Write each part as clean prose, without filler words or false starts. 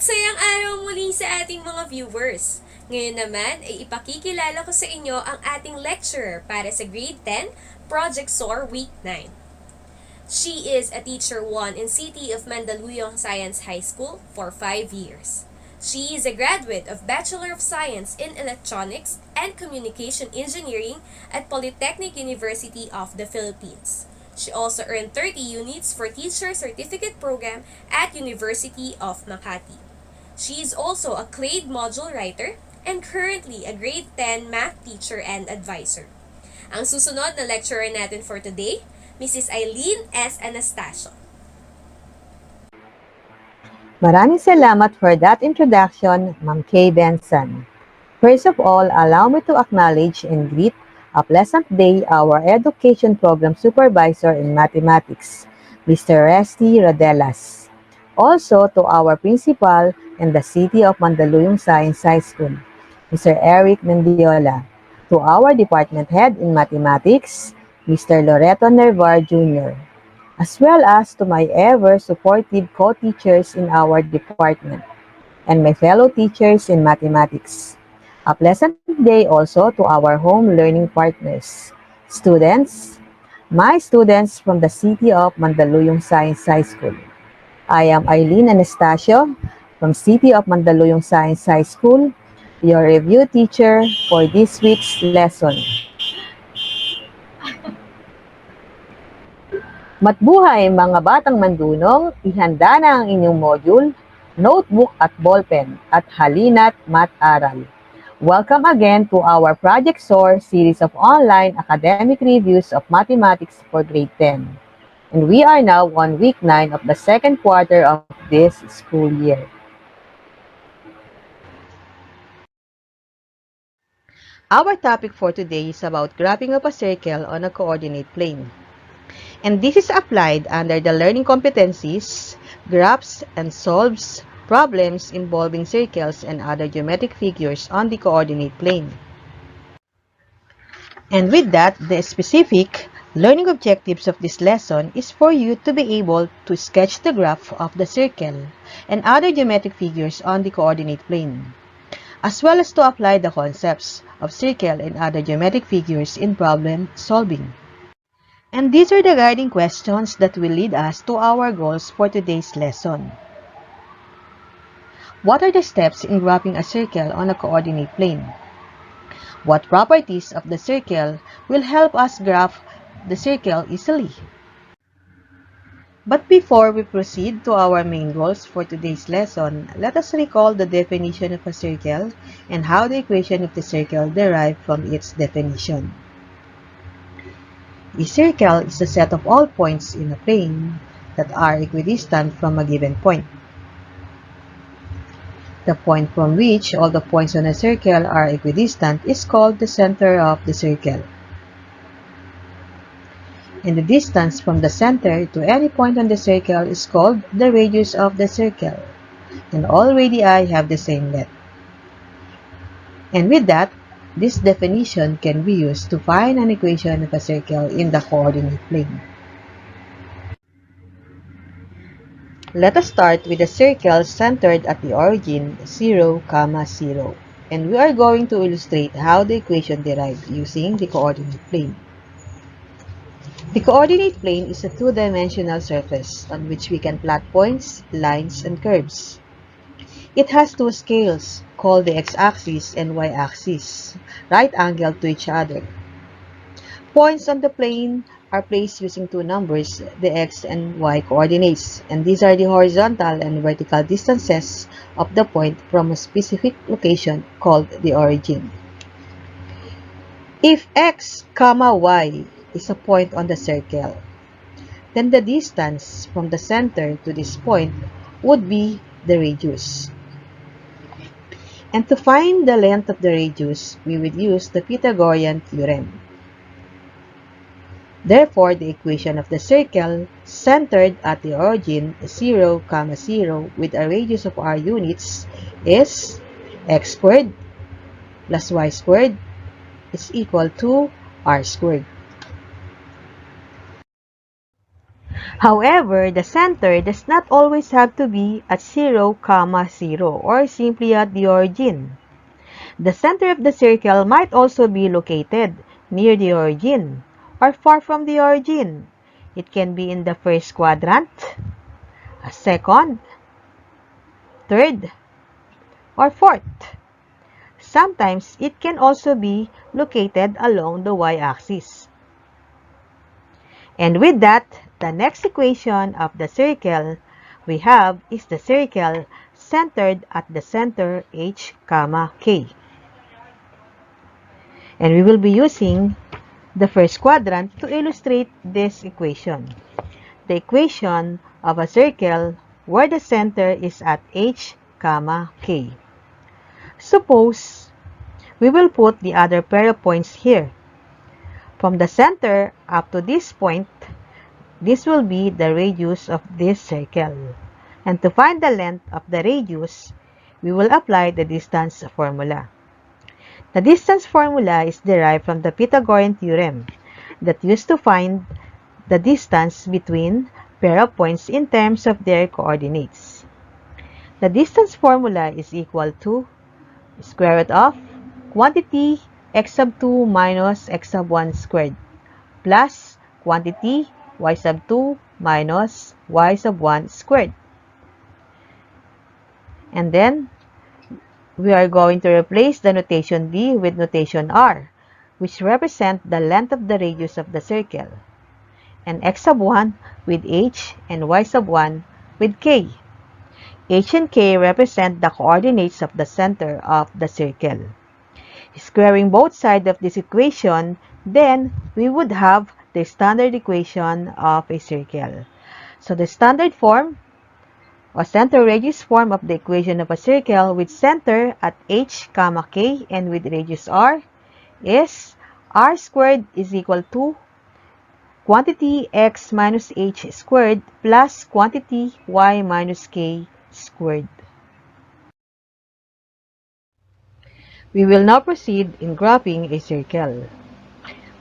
Math-sayang araw muli sa ating mga viewers. Ngayon naman ay ipakikilala ko sa inyo ang ating lecturer para sa Grade 10, Project SOAR Week 9. She is a Teacher 1 in City of Mandaluyong Science High School for 5 years. She is a graduate of Bachelor of Science in Electronics and Communication Engineering at Polytechnic University of the Philippines. She also earned 30 units for Teacher Certificate Program at University of Makati. She is also a CLAID Module writer and currently a Grade 10 Math teacher and advisor. Ang susunod na lecturer natin for today, Mrs. Aileen S. Anastasio. Maraming salamat for that introduction, Ma'am Kay Benson. First of all, allow me to acknowledge and greet a pleasant day our Education Program Supervisor in Mathematics, Mr. Resty Rodelas. Also to our Principal in the City of Mandaluyong Science High School, Mr. Eric Mendiola. To our Department Head in Mathematics, Mr. Loreto Nervar Jr., as well as to my ever-supportive co-teachers in our department and my fellow teachers in mathematics. A pleasant day also to our home learning partners, students, my students from the City of Mandaluyong Science High School. I am Aileen Anastasio from City of Mandaluyong Science High School, your review teacher for this week's lesson. Matbuhay mga batang mandunong, ihanda na ang inyong module, notebook at ballpen at halina't Math-aral. Welcome again to our Project SOAR series of online academic reviews of mathematics for grade 10. And we are now on week 9 of the second quarter of this school year. Our topic for today is about graphing of a circle on a coordinate plane. And this is applied under the learning competencies, graphs, and solves problems involving circles and other geometric figures on the coordinate plane. And with that, the specific learning objectives of this lesson is for you to be able to sketch the graph of the circle and other geometric figures on the coordinate plane, as well as to apply the concepts of circle and other geometric figures in problem solving. And these are the guiding questions that will lead us to our goals for today's lesson. What are the steps in graphing a circle on a coordinate plane? What properties of the circle will help us graph the circle easily? But before we proceed to our main goals for today's lesson, let us recall the definition of a circle and how the equation of the circle derived from its definition. A circle is a set of all points in a plane that are equidistant from a given point. The point from which all the points on a circle are equidistant is called the center of the circle. And the distance from the center to any point on the circle is called the radius of the circle. And all radii have the same length. And with that, this definition can be used to find an equation of a circle in the coordinate plane. Let us start with a circle centered at the origin 0, 0, and we are going to illustrate how the equation derived using the coordinate plane. The coordinate plane is a two-dimensional surface on which we can plot points, lines, and curves. It has two scales, called the x-axis and y-axis, right-angled to each other. Points on the plane are placed using two numbers, the x and y coordinates, and these are the horizontal and vertical distances of the point from a specific location called the origin. If x, y is a point on the circle, then the distance from the center to this point would be the radius. And to find the length of the radius, we would use the Pythagorean theorem. Therefore, the equation of the circle centered at the origin 0, 0 with a radius of r units is x squared plus y squared is equal to r squared. However, the center does not always have to be at 0, 0 or simply at the origin. The center of the circle might also be located near the origin or far from the origin. It can be in the first quadrant, second, third, or fourth. Sometimes it can also be located along the y-axis. And with that, the next equation of the circle we have is the circle centered at the center h, k. And we will be using the first quadrant to illustrate this equation. The equation of a circle where the center is at h, k. Suppose we will put the other pair of points here. From the center up to this point, this will be the radius of this circle. And to find the length of the radius, we will apply the distance formula. The distance formula is derived from the Pythagorean theorem that used to find the distance between pair of points in terms of their coordinates. The distance formula is equal to square root of quantity x sub 2 minus x sub 1 squared plus quantity y sub 2 minus y sub 1 squared. And then, we are going to replace the notation d with notation r, which represent the length of the radius of the circle, and x sub 1 with h and y sub 1 with k. H and k represent the coordinates of the center of the circle. Squaring both sides of this equation, then we would have the standard equation of a circle. So the standard form or center radius form of the equation of a circle with center at h, k and with radius r is r squared is equal to quantity x minus h squared plus quantity y minus k squared. We will now proceed in graphing a circle.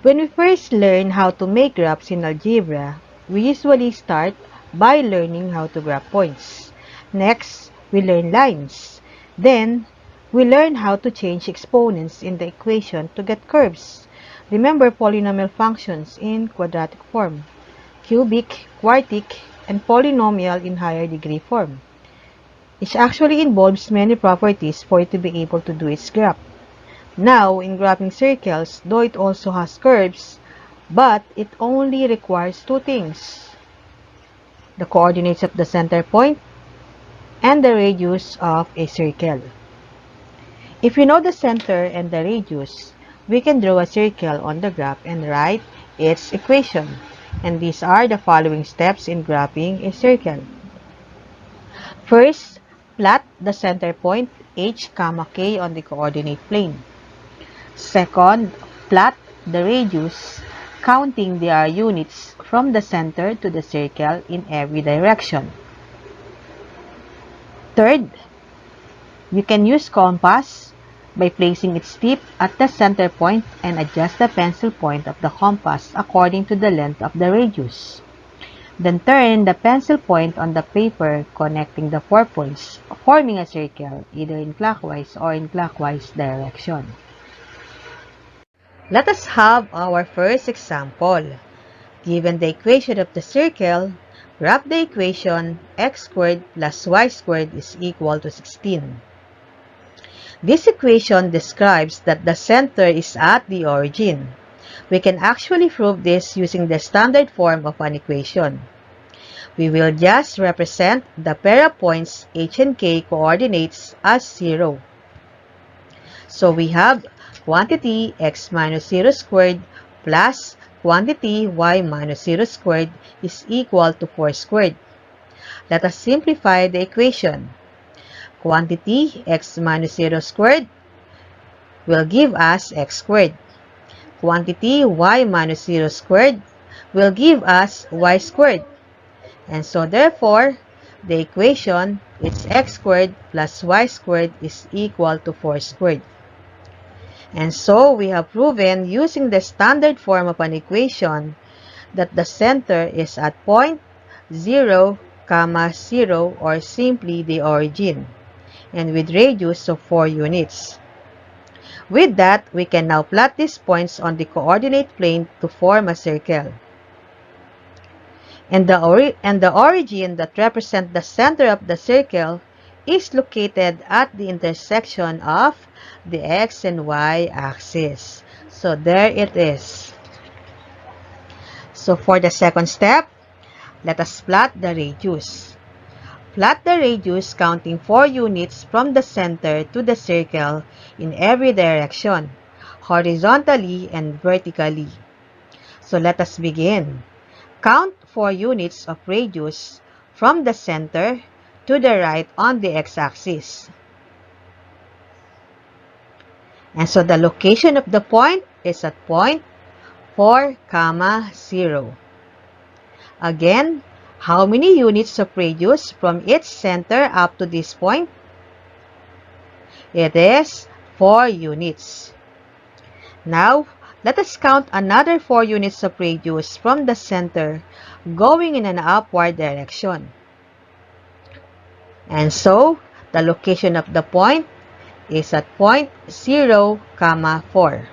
When we first learn how to make graphs in algebra, we usually start by learning how to graph points. Next, we learn lines. Then, we learn how to change exponents in the equation to get curves. Remember polynomial functions in quadratic form, cubic, quartic, and polynomial in higher degree form. It actually involves many properties for it to be able to do its graph. Now, in graphing circles, though it also has curves, but it only requires two things: the coordinates of the center point and the radius of a circle. If we know the center and the radius, we can draw a circle on the graph and write its equation. And these are the following steps in graphing a circle. First, plot the center point h, k on the coordinate plane. Second, plot the radius, counting their units from the center to the circle in every direction. Third, you can use compass by placing its tip at the center point and adjust the pencil point of the compass according to the length of the radius. Then turn the pencil point on the paper connecting the 4 points, forming a circle either in clockwise or in clockwise direction. Let us have our first example. Given the equation of the circle, graph the equation x squared plus y squared is equal to 16. This equation describes that the center is at the origin. We can actually prove this using the standard form of an equation. We will just represent the pair of points h and k coordinates as 0. So we have quantity x minus 0 squared plus quantity y minus 0 squared is equal to 4 squared. Let us simplify the equation. Quantity x minus 0 squared will give us x squared. Quantity y minus 0 squared will give us y squared. And so therefore, the equation is x squared plus y squared is equal to 4 squared. And so we have proven using the standard form of an equation that the center is at point 0, 0, or simply the origin, and with radius of 4 units. With that, we can now plot these points on the coordinate plane to form a circle. And the origin that represents the center of the circle is located at the intersection of the x and y axis. So there it is. So for the second step, let us plot the radius. Plot the radius counting 4 units from the center to the circle in every direction, horizontally and vertically. So let us begin. Count 4 units of radius from the center to the right on the x-axis. And so the location of the point is at point 4, 0. Again, how many units of radius from its center up to this point? It is 4 units. Now, let us count another 4 units of radius from the center going in an upward direction. And so, the location of the point is at point 0, 4.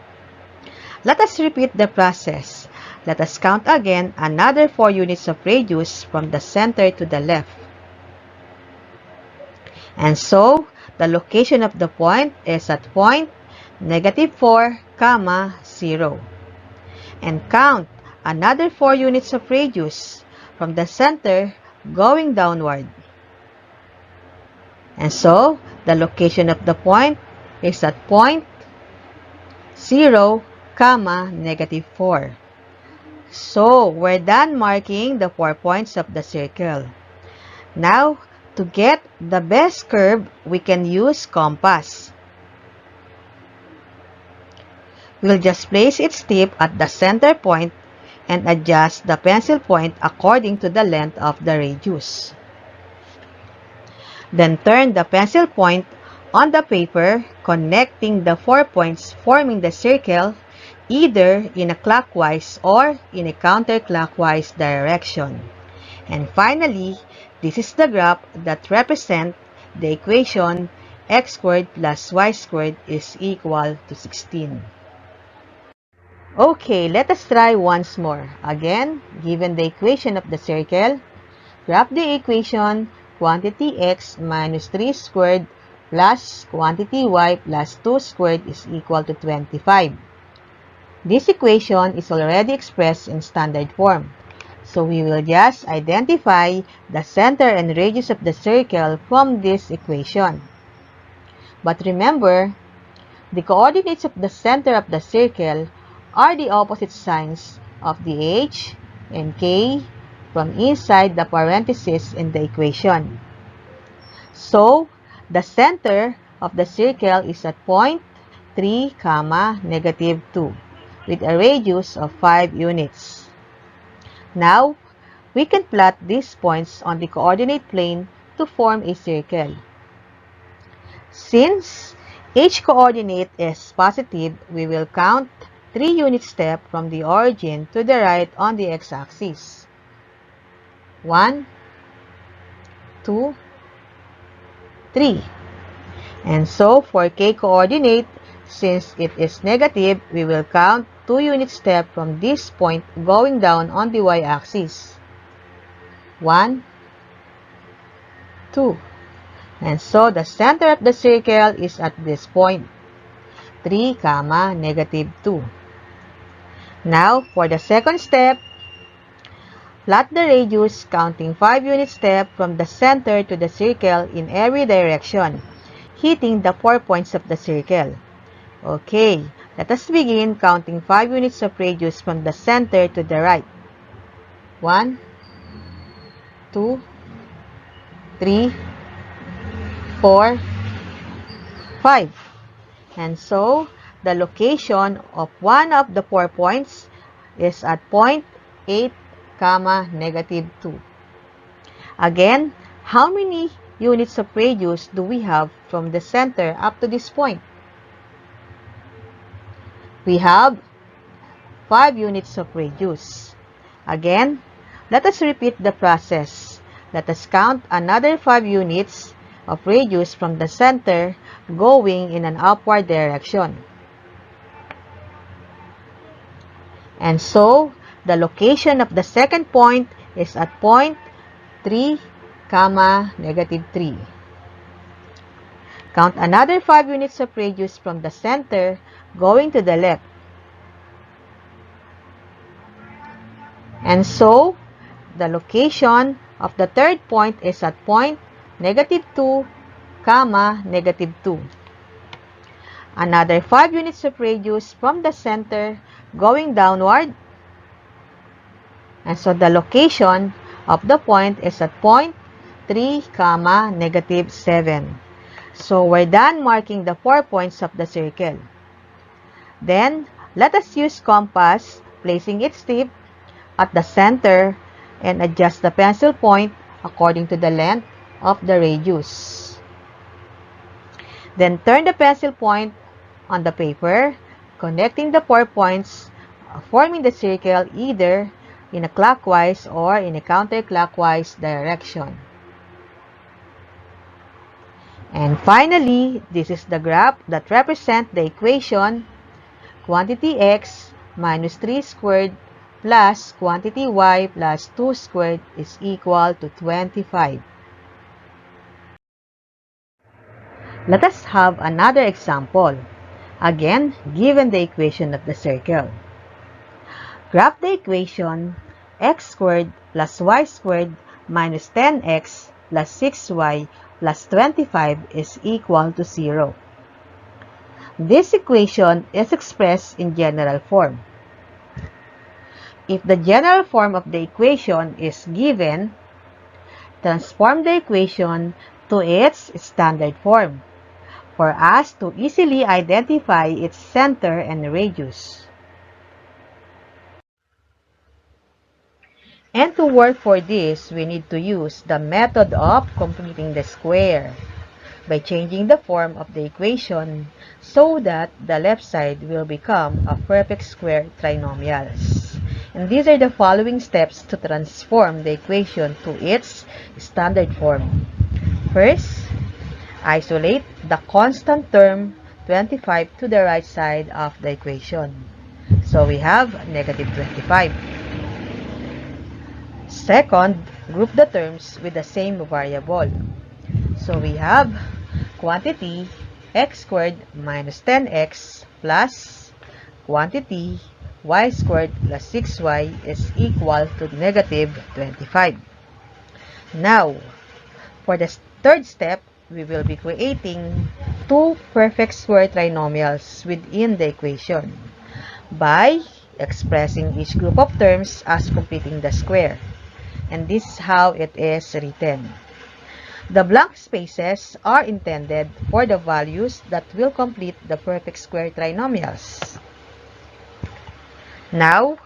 Let us repeat the process. Let us count again another 4 units of radius from the center to the left. And so, the location of the point is at point -4, 0. And count another 4 units of radius from the center going downward. And so, the location of the point is at point 0, -4. So, we're done marking the 4 points of the circle. Now, to get the best curve, we can use compass. We'll just place its tip at the center point and adjust the pencil point according to the length of the radius. Then turn the pencil point on the paper, connecting the 4 points forming the circle either in a clockwise or in a counterclockwise direction. And finally, this is the graph that represents the equation x squared plus y squared is equal to 16. Okay, let us try once more. Again, given the equation of the circle, graph the equation quantity x minus 3 squared plus quantity y plus 2 squared is equal to 25. This equation is already expressed in standard form. So we will just identify the center and radius of the circle from this equation. But remember, the coordinates of the center of the circle are the opposite signs of the h and k from inside the parentheses in the equation. So, the center of the circle is at point 3, -2 with a radius of 5 units. Now, we can plot these points on the coordinate plane to form a circle. Since each coordinate is positive, we will count 3 unit steps from the origin to the right on the x-axis. 1, 2, 3. And so, for k coordinate, since it is negative, we will count 2 unit steps from this point going down on the y-axis. 1, 2. And so, the center of the circle is at this point, 3, -2. Now, for the second step, plot the radius counting 5 unit steps from the center to the circle in every direction, hitting the 4 points of the circle. Okay, let us begin counting 5 units of radius from the center to the right. 1, 2, 3, 4, 5. And so, the location of one of the 4 points is at point 8, -2. Again, how many units of radius do we have from the center up to this point? We have 5 units of radius. Again, Let us repeat the process. Let us count another 5 units of radius from the center going in an upward direction. And so, the location of the second point is at point 3, negative 3. Count another 5 units of radius from the center going to the left. And so, the location of the third point is at point negative 2, negative 2. Another 5 units of radius from the center going downward. And so, the location of the point is at point 3, negative 7. So, we're done marking the 4 points of the circle. Then, let us use compass, placing its tip at the center and adjust the pencil point according to the length of the radius. Then, turn the pencil point on the paper, connecting the 4 points, forming the circle either in a clockwise or in a counterclockwise direction. And finally, this is the graph that represents the equation quantity x minus 3 squared plus quantity y plus 2 squared is equal to 25. Let us have another example. Again, given the equation of the circle. Graph the equation x squared plus y squared minus 10x plus 6y plus 25 is equal to 0. This equation is expressed in general form. If the general form of the equation is given, transform the equation to its standard form for us to easily identify its center and radius. And to work for this, we need to use the method of completing the square by changing the form of the equation so that the left side will become a perfect square trinomials. And these are the following steps to transform the equation to its standard form. First, isolate the constant term 25 to the right side of the equation. So we have negative 25. Second, group the terms with the same variable. So we have quantity x squared minus 10x plus quantity y squared plus 6y is equal to negative 25. Now, for the third step, we will be creating two perfect square trinomials within the equation by expressing each group of terms as completing the square. And this is how it is written. The blank spaces are intended for the values that will complete the perfect square trinomials. Now,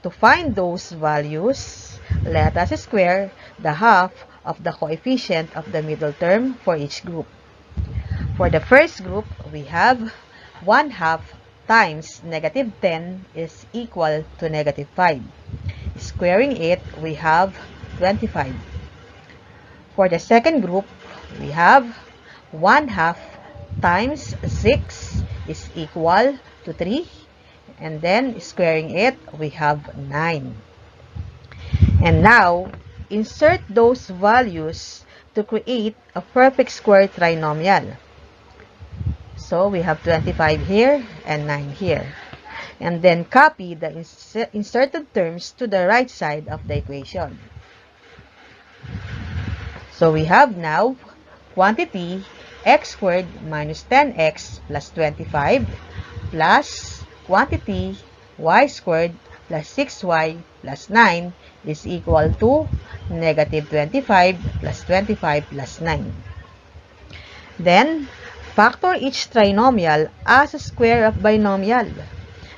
to find those values, let us square the half of the coefficient of the middle term for each group. For the first group, we have 1/2 times negative 10 is equal to negative 5. Squaring it, we have 25. For the second group, we have 1/2 times 6 is equal to 3. And then, squaring it, we have 9. And now, insert those values to create a perfect square trinomial. So, we have 25 here and 9 here. And then, copy the inserted terms to the right side of the equation. So, we have now quantity x squared minus 10x plus 25 plus quantity y squared plus 6y plus 9 is equal to negative 25 plus 25 plus 9. Then, factor each trinomial as a square of binomial.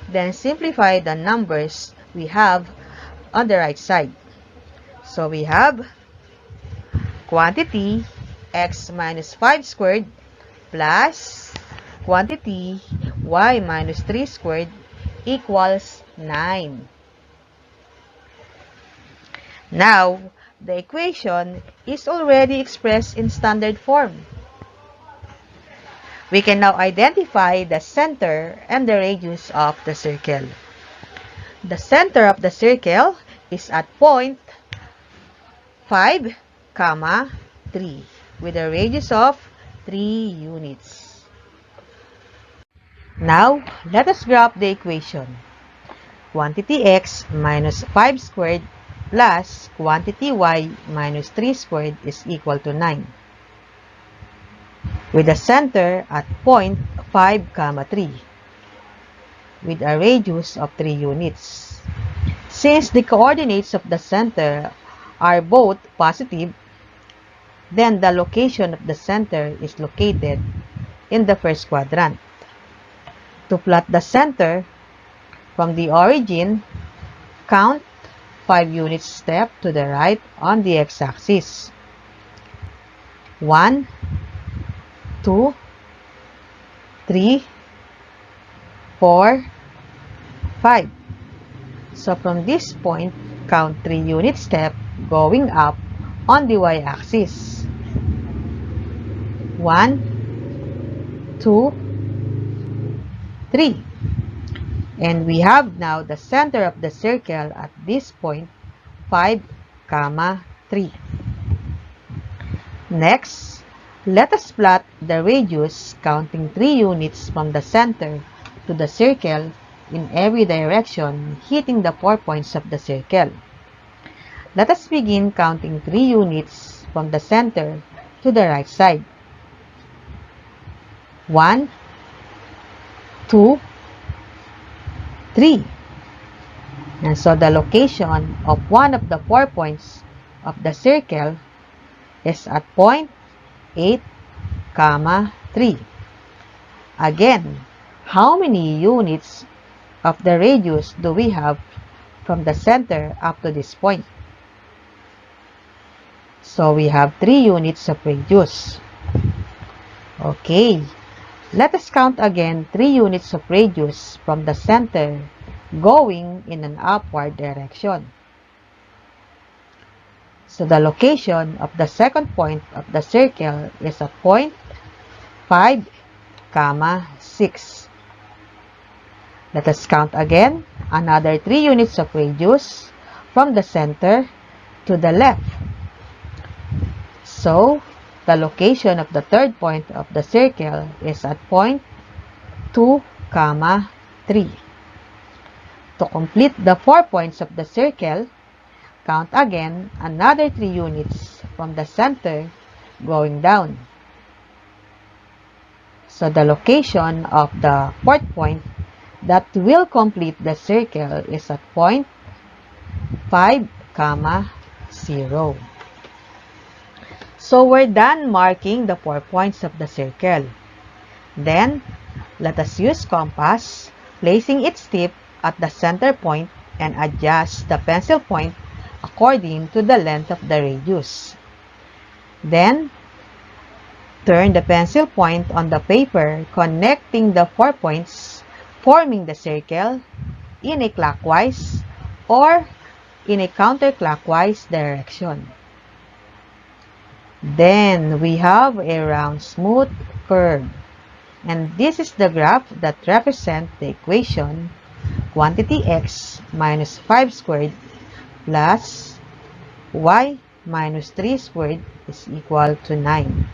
Then, simplify the numbers we have on the right side. So, we have quantity x minus 5 squared plus quantity y minus 3 squared equals 9. Now, the equation is already expressed in standard form. We can now identify the center and the radius of the circle. The center of the circle is at point 5, 3 with a radius of 3 units. Now, let us graph the equation. Quantity x minus 5 squared plus quantity y minus 3 squared is equal to 9. With the center at point 5, 3 with a radius of 3 units. Since the coordinates of the center are both positive, then the location of the center is located in the first quadrant. To plot the center from the origin, count 5 units step to the right on the x-axis. 1, 2, 3, 4, 5. So from this point, count 3 unit step going up on the y-axis. 1, 2, 3. And we have now the center of the circle at this point, 5, 3. Next, let us plot the radius counting 3 units from the center to the circle in every direction, hitting the 4 points of the circle. Let us begin counting 3 units from the center to the right side. 1, 2, 3. And so the location of one of the 4 points of the circle is at point 8, 3. Again, how many units of the radius do we have from the center up to this point? So we have 3 units of radius. Okay, let us count again 3 units of radius from the center going in an upward direction. So the location of the second point of the circle is at point 5, 6. Let us count again another 3 units of radius from the center to the left. So the location of the third point of the circle is at point 2, 3. To complete the 4 points of the circle, count again another 3 units from the center going down. So the location of the fourth point that will complete the circle is at point 5, 0. So we're done marking the 4 points of the circle. Then, let us use compass, placing its tip at the center point and adjust the pencil point according to the length of the radius. Then, turn the pencil point on the paper connecting the 4 points forming the circle in a clockwise or in a counterclockwise direction. Then we have a round smooth curve. And this is the graph that represents the equation quantity x minus 5 squared plus y minus 3 squared is equal to 9.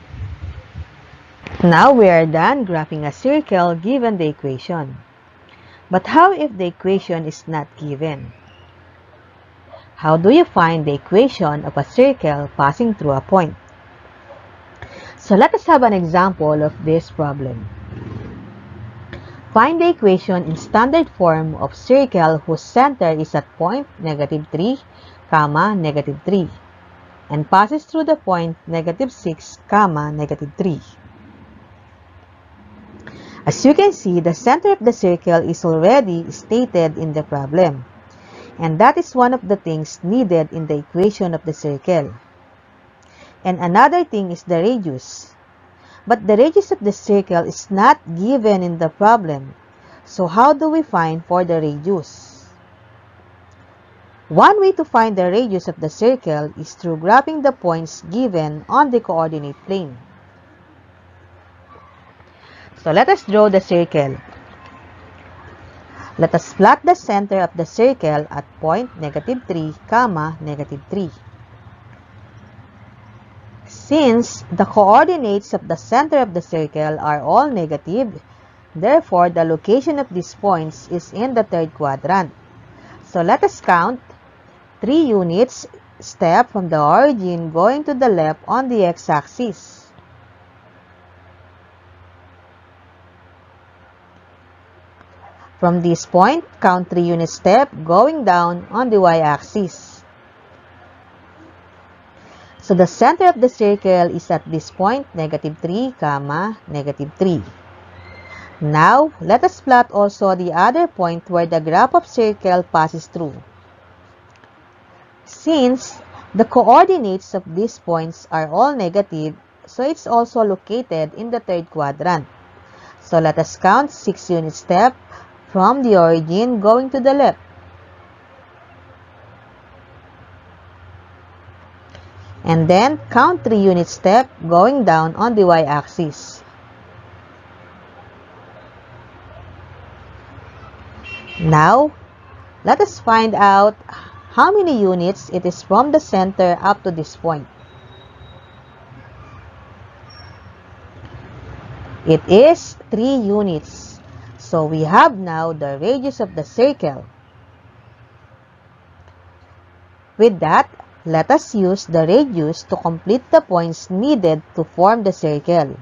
Now we are done graphing a circle given the equation. But how if the equation is not given? How do you find the equation of a circle passing through a point? So let us have an example of this problem. Find the equation in standard form of circle whose center is at point -3, -3 and passes through the point -6, -3. As you can see, the center of the circle is already stated in the problem, and that is one of the things needed in the equation of the circle. And another thing is the radius. But the radius of the circle is not given in the problem. So how do we find for the radius? One way to find the radius of the circle is through graphing the points given on the coordinate plane. So let us draw the circle. Let us plot the center of the circle at point -3, -3. Since the coordinates of the center of the circle are all negative, therefore the location of these points is in the third quadrant. So let us count 3 units step from the origin going to the left on the x-axis. From this point, count 3 unit step going down on the y-axis. So the center of the circle is at this point, -3, -3. Now, let us plot also the other point where the graph of circle passes through. Since the coordinates of these points are all negative, so it's also located in the third quadrant. So let us count 6 unit step from the origin going to the left. And then count 3 unit step going down on the y-axis. Now, let us find out how many units it is from the center up to this point. It is 3 units. So we have now the radius of the circle. With that, let us use the radius to complete the points needed to form the circle.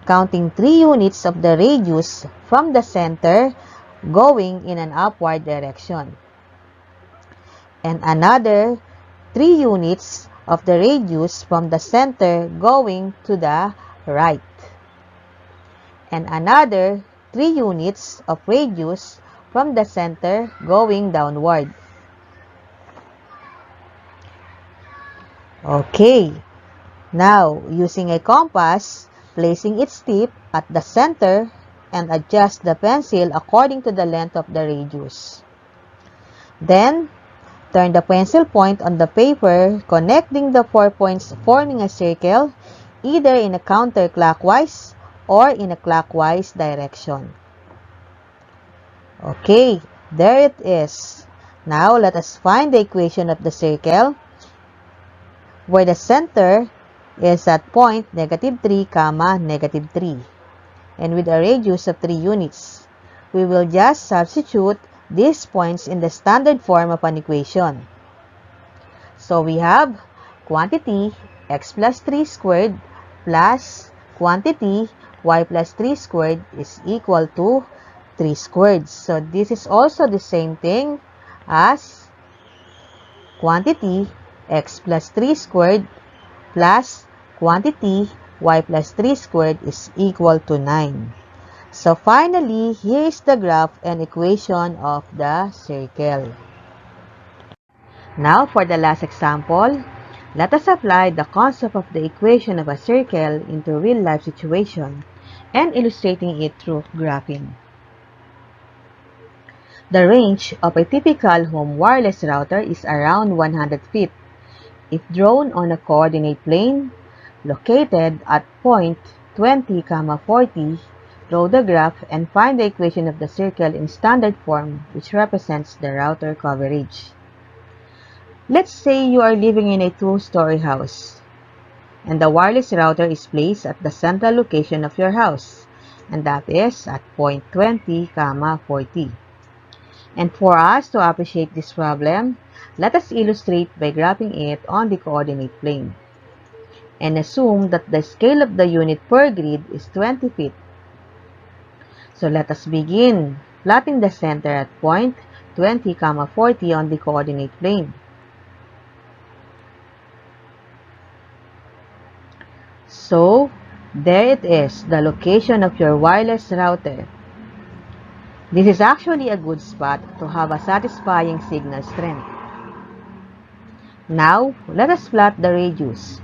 Counting 3 units of the radius from the center going in an upward direction. And another 3 units of the radius from the center going to the right. And another 3 units of radius from the center going downward. Okay, now using a compass, placing its tip at the center and adjust the pencil according to the length of the radius. Then, turn the pencil point on the paper, connecting the 4 points forming a circle, either in a counterclockwise or in a clockwise direction. Okay, there it is. Now, let us find the equation of the circle, where the center is at point -3, -3, and with a radius of 3 units. We will just substitute these points in the standard form of an equation. So we have quantity x plus 3 squared plus quantity y plus 3 squared is equal to 3 squared. So this is also the same thing as quantity x plus 3 squared plus quantity y plus 3 squared is equal to 9. So finally, here is the graph and equation of the circle. Now for the last example, let us apply the concept of the equation of a circle into real-life situation and illustrating it through graphing. The range of a typical home wireless router is around 100 feet. If drawn on a coordinate plane located at point 20, 40, draw the graph and find the equation of the circle in standard form, which represents the router coverage. Let's say you are living in a 2-story house, and the wireless router is placed at the central location of your house, and that is at point 20, 40. And for us to appreciate this problem, let us illustrate by graphing it on the coordinate plane, and assume that the scale of the unit per grid is 20 feet. So let us begin plotting the center at point 20, 40 on the coordinate plane. So, there it is, the location of your wireless router. This is actually a good spot to have a satisfying signal strength. Now, let us plot the radius.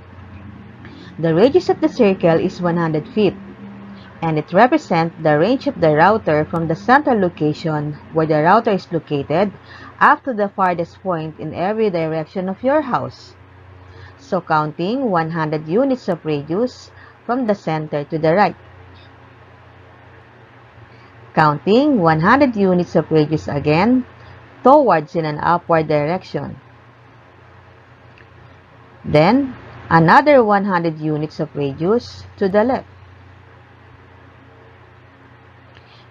The radius of the circle is 100 feet. and it represents the range of the router from the central location where the router is located up to the farthest point in every direction of your house. So counting 100 units of radius from the center to the right. Counting 100 units of radius again towards in an upward direction. Then, another 100 units of radius to the left.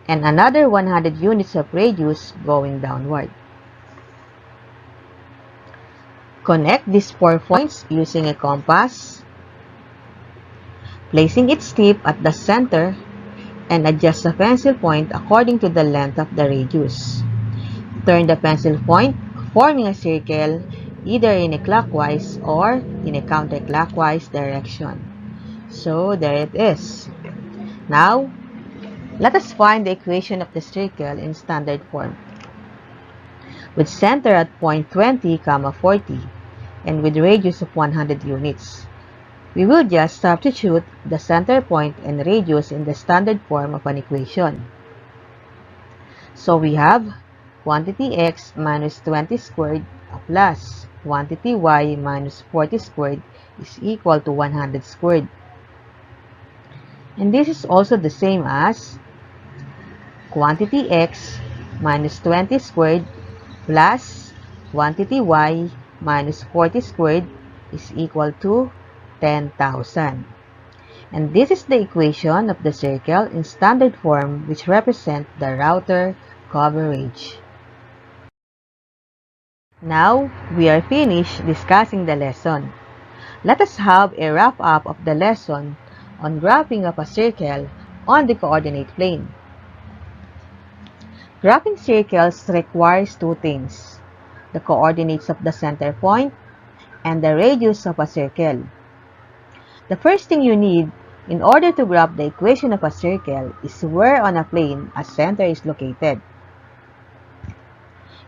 And another 100 units of radius going downward. Connect these 4 points using a compass, placing its tip at the center, and adjust the pencil point according to the length of the radius. Turn the pencil point, forming a circle either in a clockwise or in a counterclockwise direction. So there it is. Now, let us find the equation of the circle in standard form. With center at point 20, 40, and with radius of 100 units. We will just substitute the center point and radius in the standard form of an equation. So we have quantity x minus 20 squared plus quantity y minus 40 squared is equal to 100 squared. And this is also the same as quantity x minus 20 squared plus quantity y minus 40 squared is equal to 10,000. And this is the equation of the circle in standard form which represent the router coverage. Now, we are finished discussing the lesson. Let us have a wrap-up of the lesson on graphing of a circle on the coordinate plane. Graphing circles requires 2 things: the coordinates of the center point and the radius of a circle. The first thing you need in order to graph the equation of a circle is where on a plane a center is located.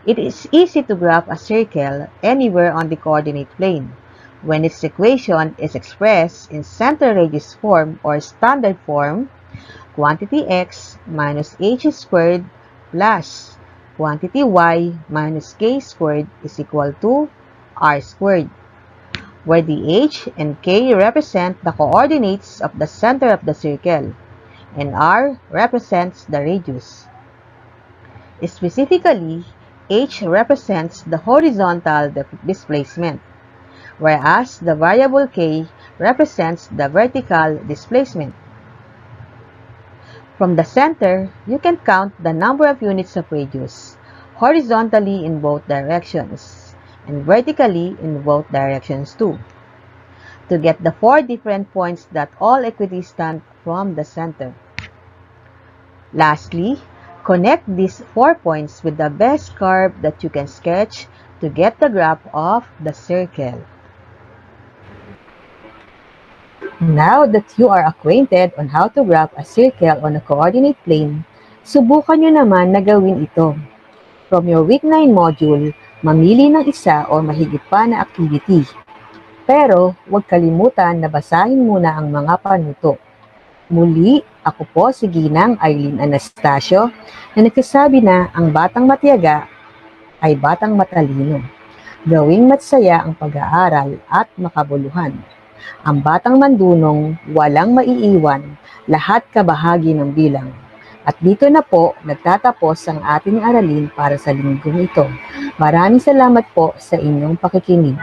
It is easy to graph a circle anywhere on the coordinate plane when its equation is expressed in center radius form or standard form, quantity x minus h squared plus quantity y minus k squared is equal to r squared, where the h and k represent the coordinates of the center of the circle, and r represents the radius. Specifically, h represents the horizontal displacement, whereas the variable k represents the vertical displacement. From the center, you can count the number of units of radius, horizontally in both directions, and vertically in both directions too, to get the 4 different points that all equidistant from the center. Lastly, connect these 4 points with the best curve that you can sketch to get the graph of the circle. Now that you are acquainted on how to graph a circle on a coordinate plane, subukan nyo naman na gawin ito. From your Week 9 module, mamili ng isa o mahigit pa na activity. Pero huwag kalimutan na basahin muna ang mga panuto. Muli, ako po si Ginang Aileen Anastasio na nagsasabi na ang batang matiyaga ay batang matalino. Gawing matsaya ang pag-aaral at makabuluhan. Ang batang mandunong, walang maiiwan, lahat kabahagi ng bilang. At dito na po nagtatapos ang ating aralin para sa linggong ito. Maraming salamat po sa inyong pakikinig.